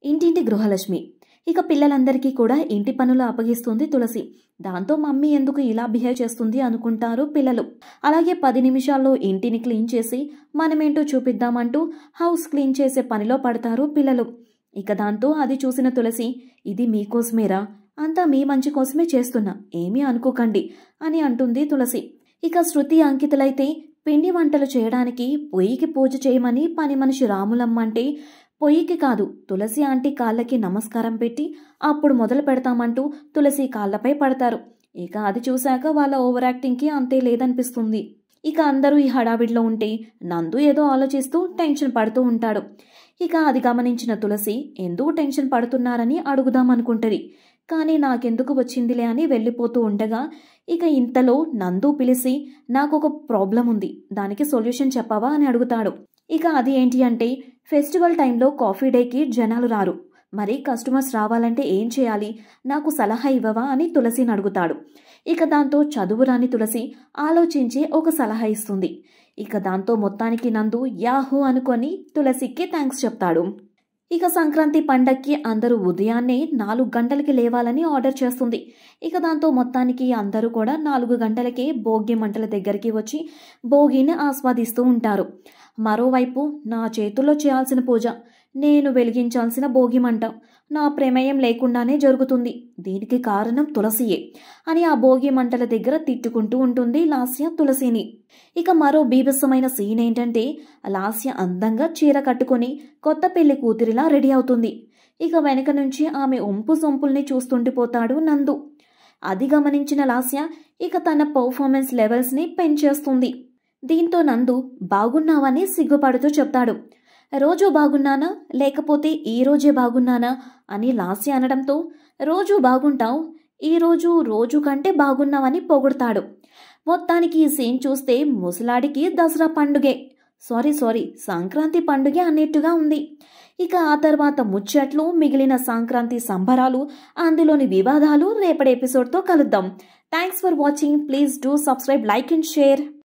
ఇంటింటి గృహలక్ష్మి. ఇక పిల్లలందరికీ కూడా ఇంటి పనులు అప్పగిస్తుంది తులసి. దాంతో మమ్మీ ఎందుకు ఇలా బిహేవ్ చేస్తుంది అనుకుంటారు పిల్లలు. అలాగే 10 నిమిషాల్లో ఇంటిని క్లీన్ చేసి మనమేంటో చూపిద్దామంటూ హౌస్ క్లీన్ చేసే పనిలో పడతారు పిల్లలు. ఇక దాంతో అది చూసిన తులసి, ఇది మీకోసమేరా, అంతా మీ మంచి కోసమే చేస్తున్నా, ఏమీ అనుకోకండి అని అంటుంది తులసి. ఇక శృతి అంకితులైతే పిండి వంటలు చేయడానికి పొయ్యికి పూజ చేయమని పని మనిషి రాములమ్మంటే, పొయ్యికి కాదు తులసి ఆంటీ కాళ్ళకి నమస్కారం పెట్టి అప్పుడు మొదలు పెడతామంటూ తులసి కాళ్ళపై పడతారు. ఇక అది చూశాక వాళ్ళ ఓవర్ యాక్టింగ్కి అంతే లేదనిపిస్తుంది. ఇక అందరూ ఈ హడావిడిలో ఉంటే నందు ఏదో ఆలోచిస్తూ టెన్షన్ పడుతూ ఉంటాడు. ఇక అది గమనించిన తులసి ఎందుకు టెన్షన్ పడుతున్నారని అడుగుదామనుకుంటది. కానీ నాకెందుకు వచ్చిందిలే అని వెళ్ళిపోతూ ఉండగా ఇక ఇంతలో నందు పిలిచి, నాకు ఒక ప్రాబ్లం ఉంది, దానికి సొల్యూషన్ చెప్పవా అని అడుగుతాడు. ఇక అది ఏంటి అంటే, ఫెస్టివల్ టైంలో కాఫీ డేకి జనాలు రారు, మరి కస్టమర్స్ రావాలంటే ఏం చేయాలి, నాకు సలహా ఇవ్వవా అని తులసిని అడుగుతాడు. ఇక దాంతో చదువురాని తులసి ఆలోచించి ఒక సలహా ఇస్తుంది. ఇక దాంతో మొత్తానికి నందు యాహూ అనుకొని తులసికి థ్యాంక్స్ చెప్తాడు. ఇక సంక్రాంతి పండక్కి అందరూ ఉదయాన్నే 4 గంటలకి లేవాలని ఆర్డర్ చేస్తుంది. ఇక దాంతో మొత్తానికి అందరూ కూడా 4 గంటలకే భోగి మంటల దగ్గరికి వచ్చి భోగిని ఆస్వాదిస్తూ ఉంటారు. మరోవైపు నా చేతుల్లో చేయాల్సిన పూజ, నేను వెలిగించాల్సిన భోగి మంట నా ప్రమేయం లేకుండానే జరుగుతుంది, దీనికి కారణం తులసియే అని ఆ భోగి మంటల దగ్గర తిట్టుకుంటూ ఉంటుంది లాస్య తులసిని. ఇక మరో బీభత్సమైన సీన్ ఏంటంటే, లాస్య అందంగా చీర కట్టుకొని కొత్త పెళ్లి కూతురిలా రెడీ అవుతుంది. ఇక వెనక నుంచి ఆమె ఒంపు సొంపుల్ని చూస్తుండిపోతాడు నందు. అది గమనించిన లాస్య ఇక తన పర్ఫార్మెన్స్ లెవెల్స్ని పెంచేస్తుంది. దీంతో నందు బాగున్నావని సిగ్గుపడుతూ చెప్తాడు. రోజు బాగున్నానా లేకపోతే ఈ రోజే బాగున్నానా అని లాస్య అనడంతో, రోజు బాగుంటావు, ఈరోజు రోజు కంటే బాగున్నావని పొగుడతాడు. మొత్తానికి ఈ సీన్ చూస్తే ముసలాడికి దసరా పండుగే, సారీ సంక్రాంతి పండుగే అన్నట్టుగా ఉంది. ఇక ఆ తర్వాత ముచ్చట్లు, మిగిలిన సంక్రాంతి సంబరాలు, అందులోని వివాదాలు రేపటి ఎపిసోడ్తో కలుద్దాం. Thanks for watching. Please do subscribe, like and share.